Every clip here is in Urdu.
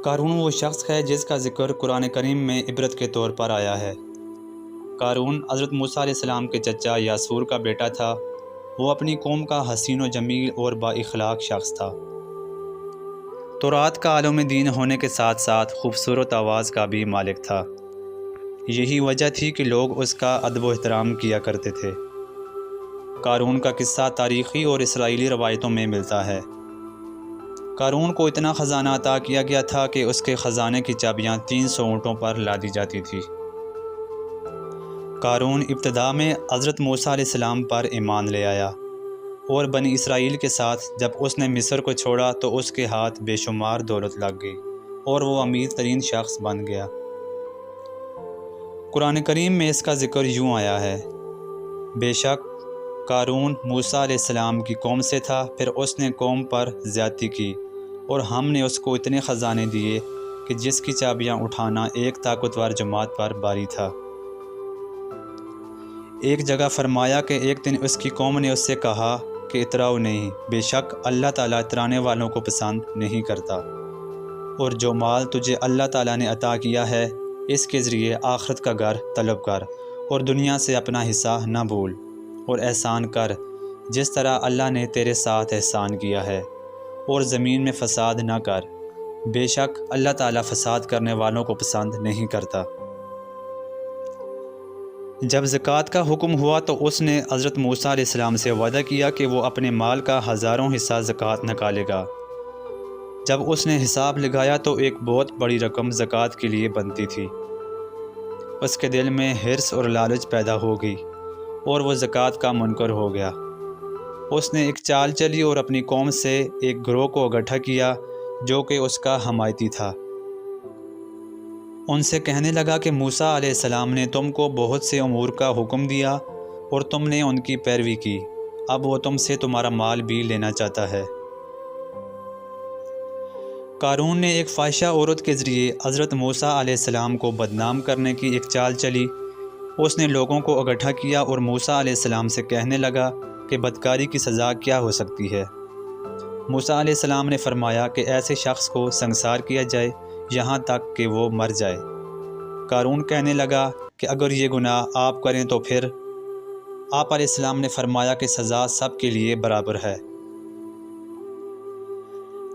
قارون وہ شخص ہے جس کا ذکر قرآن کریم میں عبرت کے طور پر آیا ہے۔ قارون حضرت موسیٰ علیہ السلام کے چچا یاسور کا بیٹا تھا۔ وہ اپنی قوم کا حسین و جمیل اور با اخلاق شخص تھا۔ تورات کا عالم دین ہونے کے ساتھ ساتھ خوبصورت آواز کا بھی مالک تھا۔ یہی وجہ تھی کہ لوگ اس کا ادب و احترام کیا کرتے تھے۔ قارون کا قصہ تاریخی اور اسرائیلی روایتوں میں ملتا ہے۔ قارون کو اتنا خزانہ عطا کیا گیا تھا کہ اس کے خزانے کی چابیاں 300 اونٹوں پر لادی جاتی تھی۔ قارون ابتدا میں حضرت موسیٰ علیہ السلام پر ایمان لے آیا اور بنی اسرائیل کے ساتھ جب اس نے مصر کو چھوڑا تو اس کے ہاتھ بے شمار دولت لگ گئی اور وہ امیر ترین شخص بن گیا۔ قرآن کریم میں اس کا ذکر یوں آیا ہے: بے شک قارون موسیٰ علیہ السلام کی قوم سے تھا، پھر اس نے قوم پر زیادتی کی اور ہم نے اس کو اتنے خزانے دیے کہ جس کی چابیاں اٹھانا ایک طاقتور جماعت پر باری تھا۔ ایک جگہ فرمایا کہ ایک دن اس کی قوم نے اس سے کہا کہ اتراؤ نہیں، بے شک اللہ تعالیٰ اترانے والوں کو پسند نہیں کرتا، اور جو مال تجھے اللہ تعالیٰ نے عطا کیا ہے اس کے ذریعے آخرت کا گھر طلب کر اور دنیا سے اپنا حصہ نہ بھول، اور احسان کر جس طرح اللہ نے تیرے ساتھ احسان کیا ہے، اور زمین میں فساد نہ کر، بے شک اللہ تعالیٰ فساد کرنے والوں کو پسند نہیں کرتا۔ جب زکوٰۃ کا حکم ہوا تو اس نے حضرت موسیٰ علیہ السلام سے وعدہ کیا کہ وہ اپنے مال کا 1000 حصہ زکوٰۃ نکالے گا۔ جب اس نے حساب لگایا تو ایک بہت بڑی رقم زکوٰۃ کے لیے بنتی تھی۔ اس کے دل میں حرص اور لالچ پیدا ہو گئی اور وہ زکوٰۃ کا منکر ہو گیا۔ اس نے ایک چال چلی اور اپنی قوم سے ایک گروہ کو اکٹھا کیا جو کہ اس کا حمایتی تھا۔ ان سے کہنے لگا کہ موسیٰ علیہ السلام نے تم کو بہت سے امور کا حکم دیا اور تم نے ان کی پیروی کی، اب وہ تم سے تمہارا مال بھی لینا چاہتا ہے۔ قارون نے ایک فاحشہ عورت کے ذریعے حضرت موسیٰ علیہ السلام کو بدنام کرنے کی ایک چال چلی۔ اس نے لوگوں کو اکٹھا کیا اور موسیٰ علیہ السلام سے کہنے لگا کہ بدکاری کی سزا کیا ہو سکتی ہے۔ موسیٰ علیہ السلام نے فرمایا کہ ایسے شخص کو سنگسار کیا جائے یہاں تک کہ وہ مر جائے۔ قارون کہنے لگا کہ اگر یہ گناہ آپ کریں تو پھر؟ آپ علیہ السلام نے فرمایا کہ سزا سب کے لیے برابر ہے۔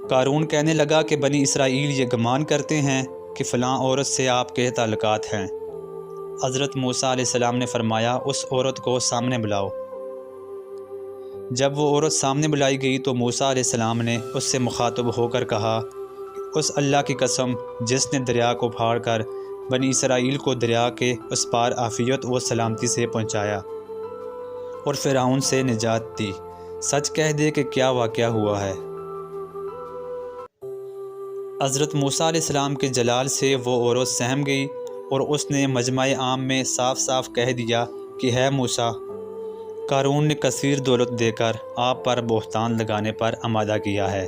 قارون کہنے لگا کہ بنی اسرائیل یہ گمان کرتے ہیں کہ فلاں عورت سے آپ کے تعلقات ہیں۔ حضرت موسیٰ علیہ السلام نے فرمایا اس عورت کو سامنے بلاؤ۔ جب وہ عورت سامنے بلائی گئی تو موسیٰ علیہ السلام نے اس سے مخاطب ہو کر کہا کہ اس اللہ کی قسم جس نے دریا کو پھاڑ کر بنی اسرائیل کو دریا کے اس پار عافیت و سلامتی سے پہنچایا اور فرعون سے نجات دی، سچ کہہ دے کہ کیا واقعہ ہوا ہے۔ حضرت موسیٰ علیہ السلام کے جلال سے وہ عورت سہم گئی اور اس نے مجمع عام میں صاف صاف کہہ دیا کہ ہے موسیٰ، قارون نے کثیر دولت دے کر آپ پر بہتان لگانے پر آمادہ کیا ہے۔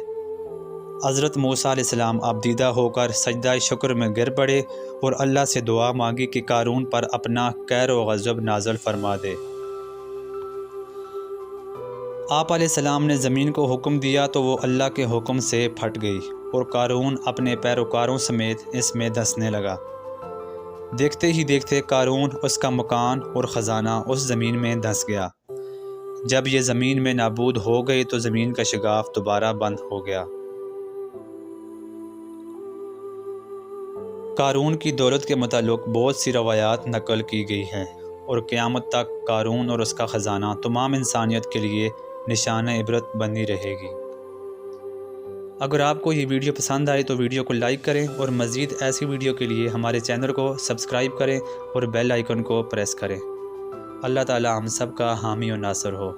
حضرت موسیٰ علیہ السلام ابدیدہ ہو کر سجدہ شکر میں گر پڑے اور اللہ سے دعا مانگی کہ قارون پر اپنا قہر و غضب نازل فرما دے۔ آپ علیہ السلام نے زمین کو حکم دیا تو وہ اللہ کے حکم سے پھٹ گئی اور قارون اپنے پیروکاروں سمیت اس میں دھنسنے لگا۔ دیکھتے ہی دیکھتے قارون، اس کا مکان اور خزانہ اس زمین میں دھنس گیا۔ جب یہ زمین میں نابود ہو گئی تو زمین کا شگاف دوبارہ بند ہو گیا۔ قارون کی دولت کے متعلق بہت سی روایات نقل کی گئی ہیں اور قیامت تک قارون اور اس کا خزانہ تمام انسانیت کے لیے نشان عبرت بنی رہے گی۔ اگر آپ کو یہ ویڈیو پسند آئے تو ویڈیو کو لائک کریں اور مزید ایسی ویڈیو کے لیے ہمارے چینل کو سبسکرائب کریں اور بیل آئیکن کو پریس کریں۔ اللہ تعالی ہم سب کا حامی و ناصر ہو۔